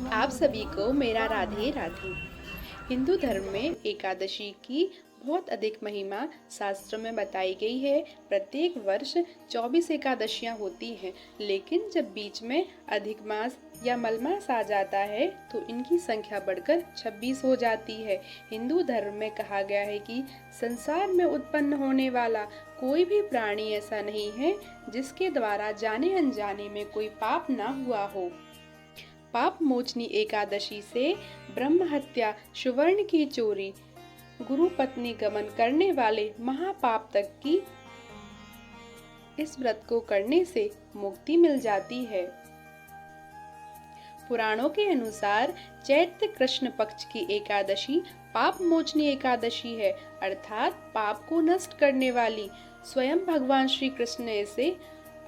आप सभी को मेरा राधे राधे। हिंदू धर्म में एकादशी की बहुत अधिक महिमा शास्त्रों में बताई गई है। प्रत्येक वर्ष 24 एकादशियां होती हैं, लेकिन जब बीच में अधिक मास या मलमास आ जाता है तो इनकी संख्या बढ़कर 26 हो जाती है। हिंदू धर्म में कहा गया है कि संसार में उत्पन्न होने वाला कोई भी प्राणी ऐसा नहीं है जिसके द्वारा जाने अनजाने में कोई पाप ना हुआ हो। पाप मोचनी एकादशी से ब्रह्म हत्या, सुवर्ण की चोरी, गुरु पत्नी गमन करने वाले महापाप तक की इस व्रत को करने से मुक्ति मिल जाती है। पुराणों के अनुसार चैत्र कृष्ण पक्ष की एकादशी पाप मोचनी एकादशी है, अर्थात पाप को नष्ट करने वाली। स्वयं भगवान श्री कृष्ण ने इसे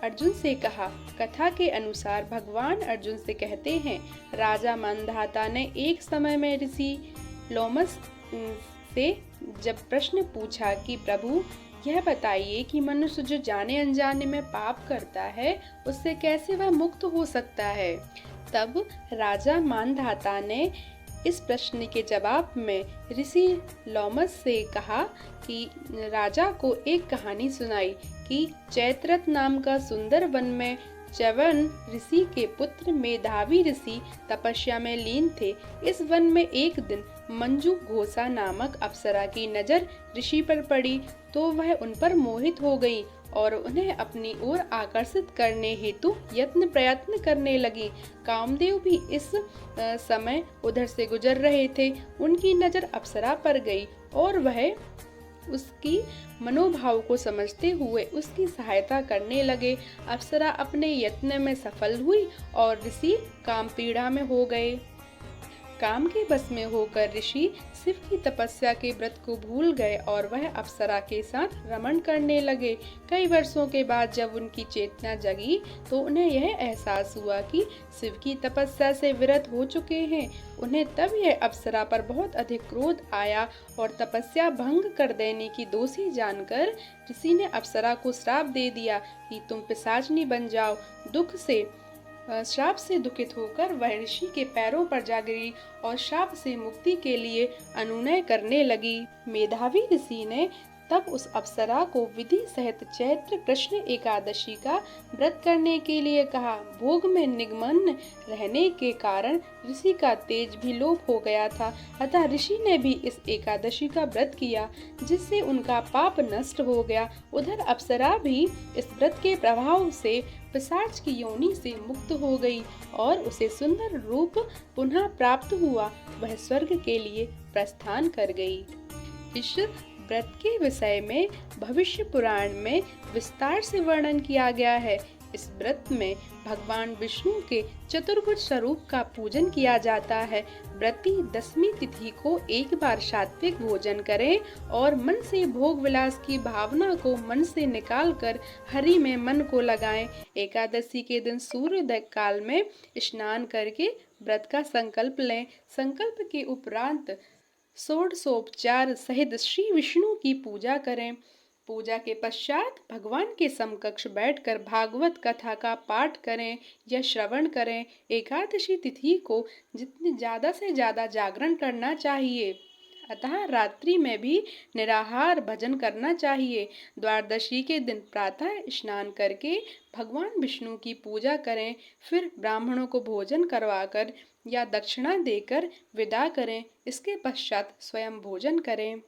अर्जुन से कहा। कथा के अनुसार भगवान अर्जुन से कहते हैं, राजा मांधाता ने एक समय में ऋषि लोमस से जब प्रश्न पूछा कि प्रभु यह बताइए कि मनुष्य जो जाने अनजाने में पाप करता है उससे कैसे वह मुक्त हो सकता है। तब राजा मांधाता ने इस प्रश्न के जवाब में ऋषि लोमस से कहा कि राजा को एक कहानी सुनाई कि चैत्रथ नाम का सुंदर वन में च्यवन ऋषि के पुत्र मेधावी ऋषि तपस्या में लीन थे। इस वन में एक दिन मंजू घोषा नामक अप्सरा की नजर ऋषि पर पड़ी तो वह उन पर मोहित हो गई और उन्हें अपनी ओर आकर्षित करने हेतु यत्न प्रयत्न करने लगी। कामदेव भी इस समय उधर से गुजर रहे थे। उनकी नजर अप्सरा पर गई और वह उसकी मनोभाव को समझते हुए उसकी सहायता करने लगे। अप्सरा अपने यत्न में सफल हुई और ऋषि काम पीड़ा में हो गए। काम के बस में होकर ऋषि शिव की तपस्या के व्रत को भूल गए और वह अप्सरा के साथ रमण करने लगे। कई वर्षों के बाद जब उनकी चेतना जगी तो उन्हें यह एहसास हुआ कि शिव की तपस्या से विरत हो चुके हैं। उन्हें तब यह अप्सरा पर बहुत अधिक क्रोध आया और तपस्या भंग कर देने की दोषी जानकर ऋषि ने अप्सरा को श्राप दे दिया कि तुम पिशाचनी बन जाओ। श्राप से दुखित होकर वह ऋषि के पैरों पर जा गिरी और श्राप से मुक्ति के लिए अनुनय करने लगी। मेधावी ऋषि ने तब उस अप्सरा को विधि सहित चैत्र कृष्ण एकादशी का व्रत करने के लिए कहा। भोग में निमग्न रहने के कारण ऋषि का तेज भी लोप हो गया था, अतः ऋषि ने भी इस एकादशी का व्रत किया जिससे उनका पाप नष्ट हो गया। उधर अप्सरा भी इस व्रत के प्रभाव से पिशाच की योनि से मुक्त हो गई और उसे सुंदर रूप पुनः प्राप्त हुआ। वह स्वर्ग के लिए प्रस्थान कर गई। इस व्रत के विषय में भविष्य पुराण में विस्तार से वर्णन किया गया है। इस व्रत में भगवान विष्णु के चतुर्भुज स्वरूप का पूजन किया जाता है। व्रती दसवीं तिथि को एक बार सात्विक भोजन करें और मन से भोग विलास की भावना को मन से निकालकर हरि में मन को लगाएं। एकादशी के दिन सूर्योदय काल में स्नान करके व्रत का संकल्प लें। संकल्प के उपरांत षोडशोपचार सहित श्री विष्णु की पूजा करें। पूजा के पश्चात भगवान के समकक्ष बैठकर भागवत कथा का पाठ करें या श्रवण करें। एकादशी तिथि को जितने ज्यादा से ज्यादा जागरण करना चाहिए, अतः रात्रि में भी निराहार भजन करना चाहिए। द्वादशी के दिन प्रातः स्नान करके भगवान विष्णु की पूजा करें, फिर ब्राह्मणों को भोजन करवाकर या दक्षिणा देकर विदा करें। इसके पश्चात स्वयं भोजन करें।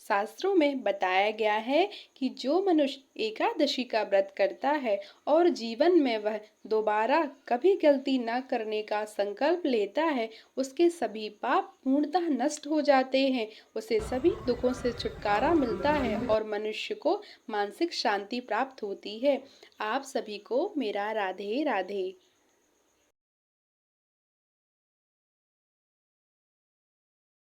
शास्त्रों में बताया गया है कि जो मनुष्य एकादशी का व्रत करता है और जीवन में वह दोबारा कभी गलती न करने का संकल्प लेता है, उसके सभी पाप पूर्णतः नष्ट हो जाते हैं, उसे सभी दुखों से छुटकारा मिलता है और मनुष्य को मानसिक शांति प्राप्त होती है। आप सभी को मेरा राधे राधे।